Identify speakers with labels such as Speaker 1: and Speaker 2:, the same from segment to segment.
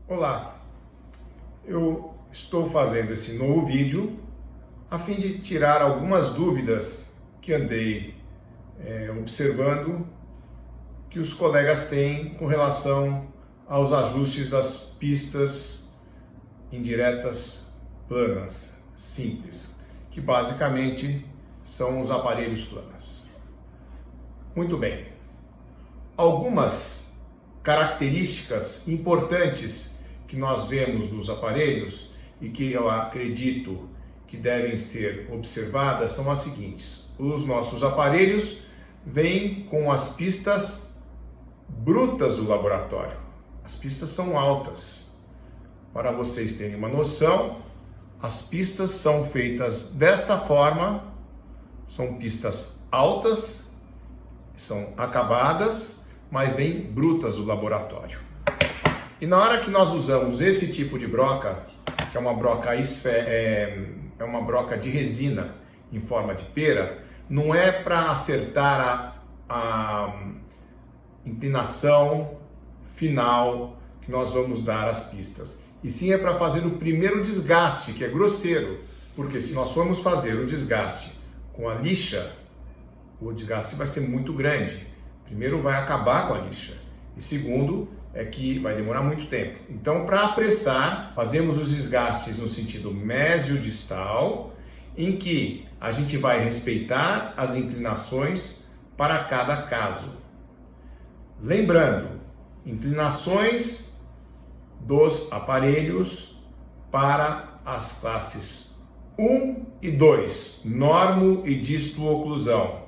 Speaker 1: Olá, eu estou fazendo esse novo vídeo a fim de tirar algumas dúvidas que andei observando que os colegas têm com relação aos ajustes das pistas indiretas planas simples, que basicamente são os aparelhos planos. Muito bem, algumas características importantes que nós vemos nos aparelhos e que eu acredito que devem ser observadas são as seguintes. Os nossos aparelhos vêm com as pistas brutas do laboratório. As pistas são altas. Para vocês terem uma noção, as pistas são feitas desta forma, são pistas altas, são acabadas, mas vêm brutas do laboratório. E na hora que nós usamos esse tipo de broca, que é uma broca uma broca de resina em forma de pera, não é para acertar a inclinação final que nós vamos dar às pistas. E sim é para fazer o primeiro desgaste, que é grosseiro, porque se nós formos fazer o desgaste com a lixa, o desgaste vai ser muito grande. Primeiro vai acabar com a lixa e segundo é que vai demorar muito tempo. Então, para apressar, fazemos os desgastes no sentido mesiodistal, em que a gente vai respeitar as inclinações para cada caso. Lembrando, inclinações dos aparelhos para as classes 1 e 2, normo e disto-oclusão.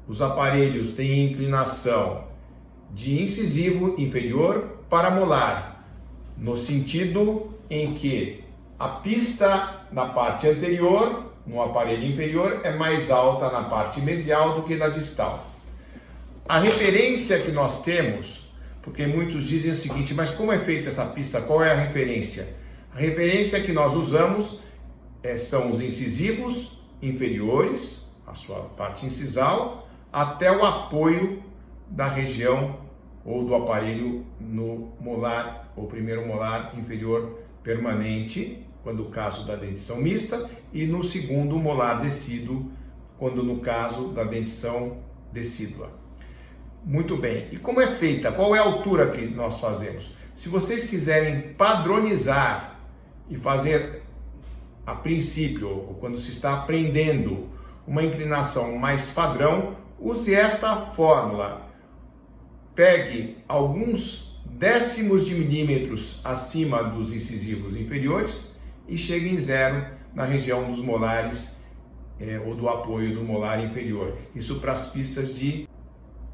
Speaker 1: Os aparelhos têm inclinação de incisivo inferior para molar, no sentido em que a pista na parte anterior, no aparelho inferior, é mais alta na parte mesial do que na distal. A referência que nós temos, porque muitos dizem o seguinte, mas como é feita essa pista, qual é a referência? A referência que nós usamos são os incisivos inferiores, a sua parte incisal, até o apoio da região ou do aparelho no molar, ou primeiro molar inferior permanente, quando o caso da dentição mista, e no segundo molar decíduo, quando no caso da dentição decídua. Muito bem, e como é feita? Qual é a altura que nós fazemos? Se vocês quiserem padronizar e fazer a princípio, ou quando se está aprendendo, uma inclinação mais padrão, use esta fórmula. Pegue alguns décimos de milímetros acima dos incisivos inferiores e chegue em zero na região dos molares ou do apoio do molar inferior. Isso para as pistas de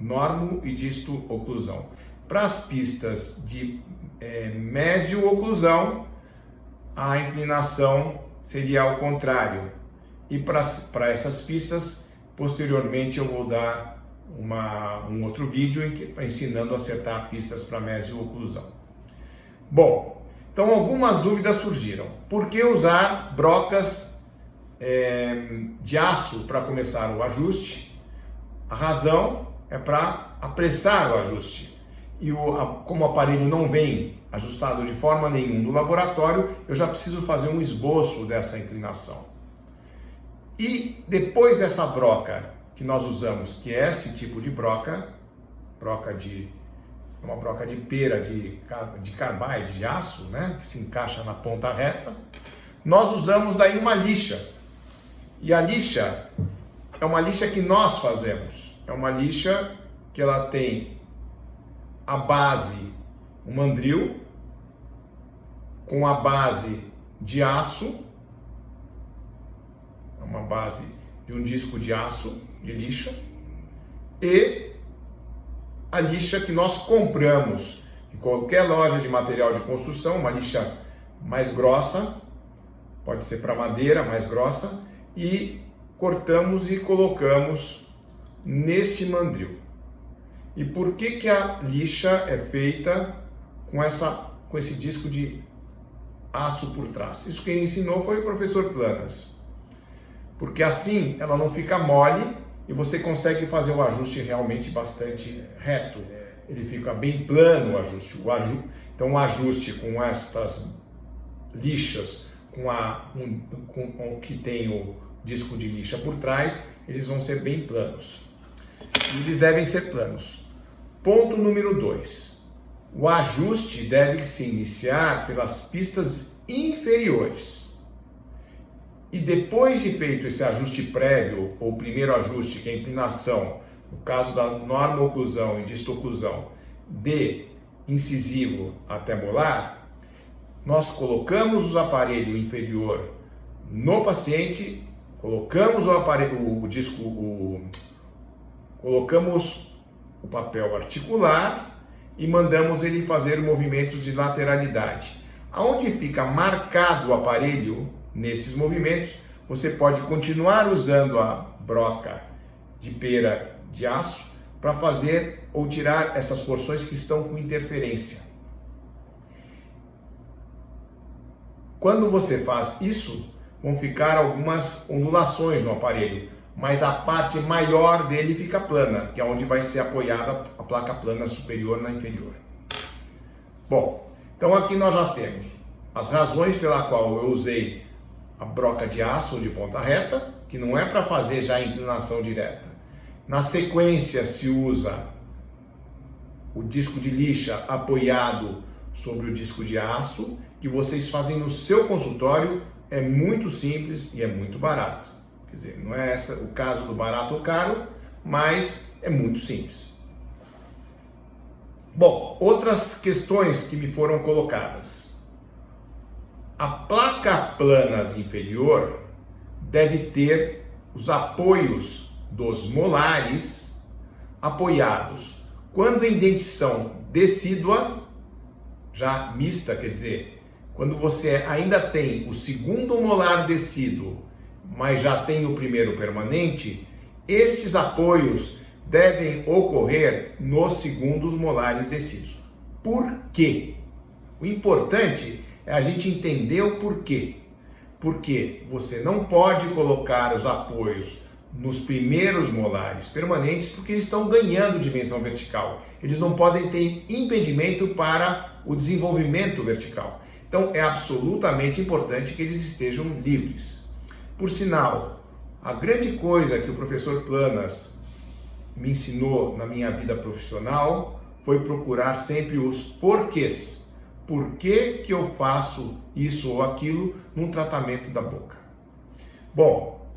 Speaker 1: normo e disto-oclusão. Para as pistas de mesio-oclusão, a inclinação seria ao contrário. E para essas pistas, posteriormente eu vou dar um outro vídeo ensinando a acertar pistas para mesio-oclusão. Bom, então algumas dúvidas surgiram. Por que usar brocas de aço para começar o ajuste? A razão é para apressar o ajuste. E como o aparelho não vem ajustado de forma nenhuma no laboratório, eu já preciso fazer um esboço dessa inclinação. E depois dessa broca que nós usamos, que é esse tipo de broca, uma broca de pera de carbide, de aço, né, que se encaixa na ponta reta, nós usamos daí uma lixa. E a lixa é uma lixa que nós fazemos. É uma lixa que ela tem a base, um mandril, com a base de aço, é uma base de um disco de aço, de lixa, e a lixa que nós compramos em qualquer loja de material de construção, uma lixa mais grossa, pode ser para madeira, mais grossa, e cortamos e colocamos neste mandril. E por que a lixa é feita com esse disco de aço por trás? Isso quem ensinou foi o professor Planas. Porque assim ela não fica mole e você consegue fazer o ajuste realmente bastante reto. Ele fica bem plano o ajuste. Então o ajuste com estas lixas, que tem o disco de lixa por trás, eles vão ser bem planos. E eles devem ser planos. Ponto número 2. O ajuste deve se iniciar pelas pistas inferiores. E depois de feito esse ajuste prévio, ou primeiro ajuste, que é a inclinação, no caso da normo-oclusão e disto-oclusão, de incisivo até molar, nós colocamos o aparelho inferior no paciente, colocamos colocamos o papel articular e mandamos ele fazer movimentos de lateralidade. Aonde fica marcado o aparelho nesses movimentos, você pode continuar usando a broca de pera de aço para fazer ou tirar essas porções que estão com interferência. Quando você faz isso, vão ficar algumas ondulações no aparelho, mas a parte maior dele fica plana, que é onde vai ser apoiada a placa plana superior na inferior. Bom, então aqui nós já temos as razões pela qual eu usei a broca de aço ou de ponta reta, que não é para fazer já a inclinação direta. Na sequência se usa o disco de lixa apoiado sobre o disco de aço, que vocês fazem no seu consultório, é muito simples e é muito barato. Quer dizer, não é o caso do barato ou caro, mas é muito simples. Bom, outras questões que me foram colocadas. A placa planas inferior deve ter os apoios dos molares apoiados. Quando em dentição decídua, já mista, quer dizer, quando você ainda tem o segundo molar decíduo, mas já tem o primeiro permanente, estes apoios devem ocorrer nos segundos molares decíduos. Por quê? O importante é a gente entender o porquê. Porque você não pode colocar os apoios nos primeiros molares permanentes, porque eles estão ganhando dimensão vertical. Eles não podem ter impedimento para o desenvolvimento vertical. Então é absolutamente importante que eles estejam livres. Por sinal, a grande coisa que o professor Planas me ensinou na minha vida profissional foi procurar sempre os porquês. Por que eu faço isso ou aquilo num tratamento da boca? Bom,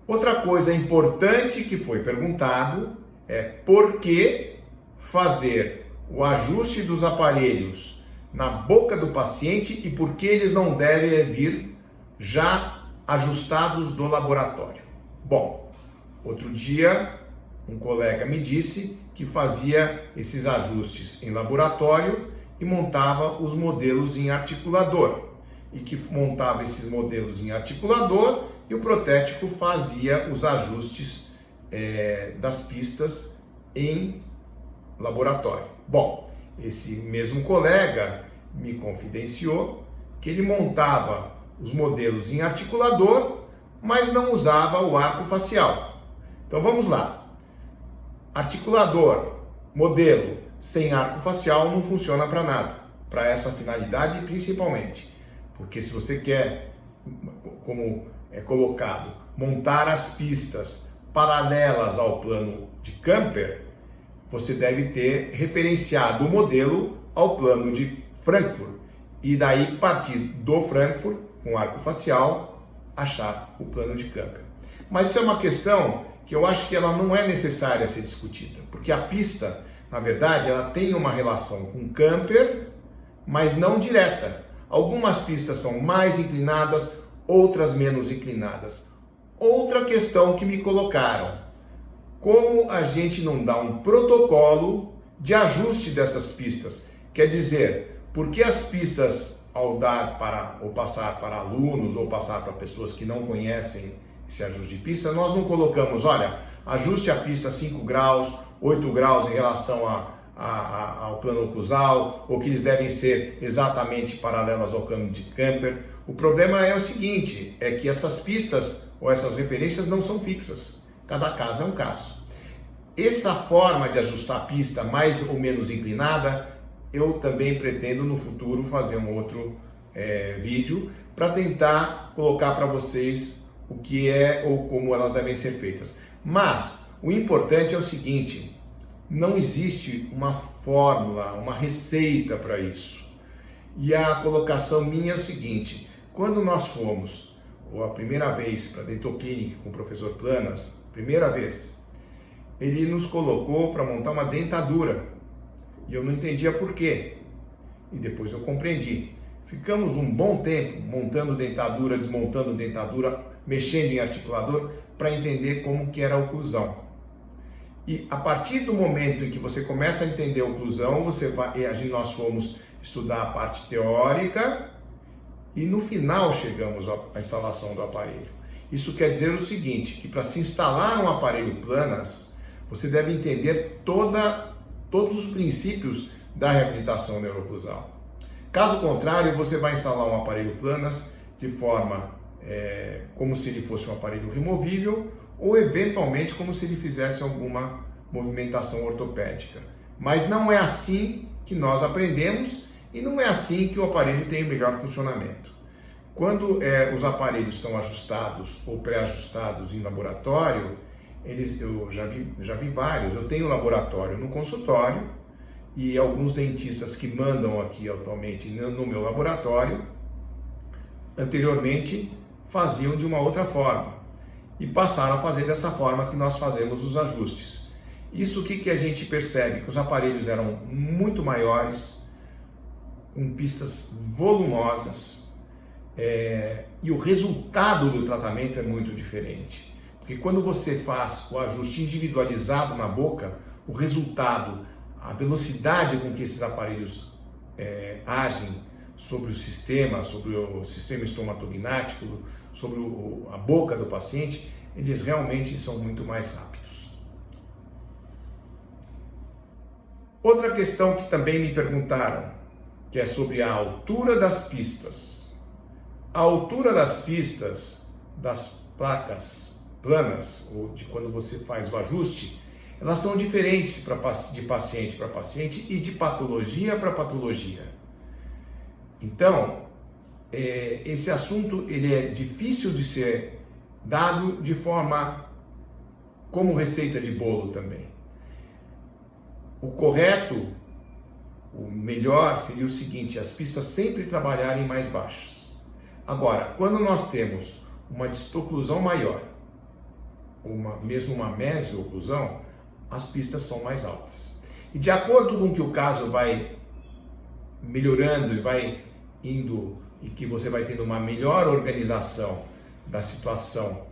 Speaker 1: outra coisa importante que foi perguntado é por que fazer o ajuste dos aparelhos na boca do paciente e por que eles não devem vir já ajustados do laboratório. Bom, outro dia um colega me disse que fazia esses ajustes em laboratório e montava os modelos em articulador. E que montava esses modelos em articulador e o protético fazia os ajustes das pistas em laboratório. Bom, esse mesmo colega me confidenciou que ele montava os modelos em articulador, mas não usava o arco facial. Então vamos lá. Articulador, modelo sem arco facial não funciona para nada, para essa finalidade principalmente. Porque se você quer, como é colocado, montar as pistas paralelas ao plano de Camper, você deve ter referenciado o modelo ao plano de Frankfurt e daí partir do Frankfurt com arco facial, achar o plano de Camper. Mas isso é uma questão que eu acho que ela não é necessária ser discutida, porque a pista, na verdade, ela tem uma relação com Camper, mas não direta. Algumas pistas são mais inclinadas, outras menos inclinadas. Outra questão que me colocaram: como a gente não dá um protocolo de ajuste dessas pistas? Quer dizer, por que as pistas, ao dar para ou passar para alunos ou passar para pessoas que não conhecem esse ajuste de pista, nós não colocamos, olha, ajuste a pista 5 graus, 8 graus em relação ao plano oclusal, ou que eles devem ser exatamente paralelas ao plano de Camper. O problema é o seguinte, é que essas pistas ou essas referências não são fixas. Cada caso é um caso. Essa forma de ajustar a pista mais ou menos inclinada, eu também pretendo no futuro fazer um outro vídeo para tentar colocar para vocês o que é ou como elas devem ser feitas. Mas o importante é o seguinte: não existe uma fórmula, uma receita para isso. E a colocação minha é o seguinte: quando nós fomos a primeira vez para a Dental Clinic com o professor Planas, primeira vez, ele nos colocou para montar uma dentadura. E eu não entendia por quê. E depois eu compreendi. Ficamos um bom tempo montando dentadura, desmontando dentadura, mexendo em articulador para entender como que era a oclusão. E a partir do momento em que você começa a entender a oclusão, nós fomos estudar a parte teórica e no final chegamos à instalação do aparelho. Isso quer dizer o seguinte, que para se instalar um aparelho Planas, você deve entender todos os princípios da reabilitação neuroclusal. Caso contrário, você vai instalar um aparelho Planas de forma como se ele fosse um aparelho removível ou eventualmente como se ele fizesse alguma movimentação ortopédica. Mas não é assim que nós aprendemos e não é assim que o aparelho tem o melhor funcionamento. Quando os aparelhos são ajustados ou pré-ajustados em laboratório, eu já vi vários. Eu tenho laboratório no consultório e alguns dentistas que mandam aqui atualmente no meu laboratório, anteriormente faziam de uma outra forma e passaram a fazer dessa forma que nós fazemos os ajustes. Isso que a gente percebe? Que os aparelhos eram muito maiores, com pistas volumosas, e o resultado do tratamento é muito diferente. Porque quando você faz o ajuste individualizado na boca, o resultado, a velocidade com que esses aparelhos agem sobre o sistema estomatognático, sobre a boca do paciente, eles realmente são muito mais rápidos. Outra questão que também me perguntaram, que é sobre a altura das pistas. A altura das pistas das placas planas, ou de quando você faz o ajuste, elas são diferentes de paciente para paciente e de patologia para patologia. Então, esse assunto ele é difícil de ser dado de forma como receita de bolo também. O correto, o melhor seria o seguinte: as pistas sempre trabalharem mais baixas. Agora, quando nós temos uma distoclusão maior, mesmo uma mesioclusão, as pistas são mais altas. E de acordo com que o caso vai melhorando e vai indo, e que você vai tendo uma melhor organização da situação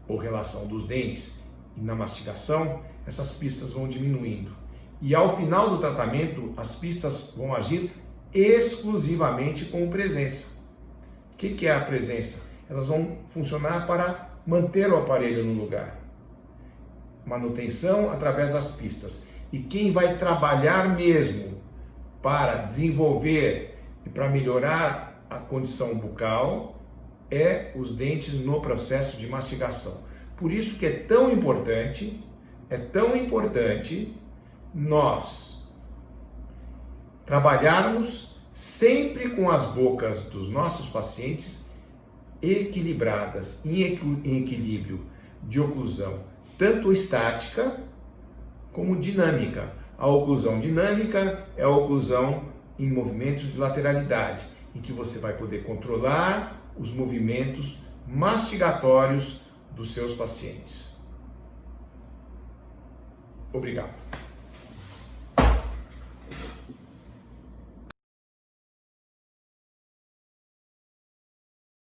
Speaker 1: ou relação dos dentes e na mastigação, essas pistas vão diminuindo. E ao final do tratamento, as pistas vão agir exclusivamente com presença. O que é a presença? Elas vão funcionar para manter o aparelho no lugar. Manutenção através das pistas. E quem vai trabalhar mesmo para desenvolver e para melhorar a condição bucal é os dentes no processo de mastigação. Por isso que é tão importante nós trabalharmos sempre com as bocas dos nossos pacientes equilibradas, em equilíbrio de oclusão, tanto estática como dinâmica. A oclusão dinâmica é a oclusão em movimentos de lateralidade, em que você vai poder controlar os movimentos mastigatórios dos seus pacientes. Obrigado.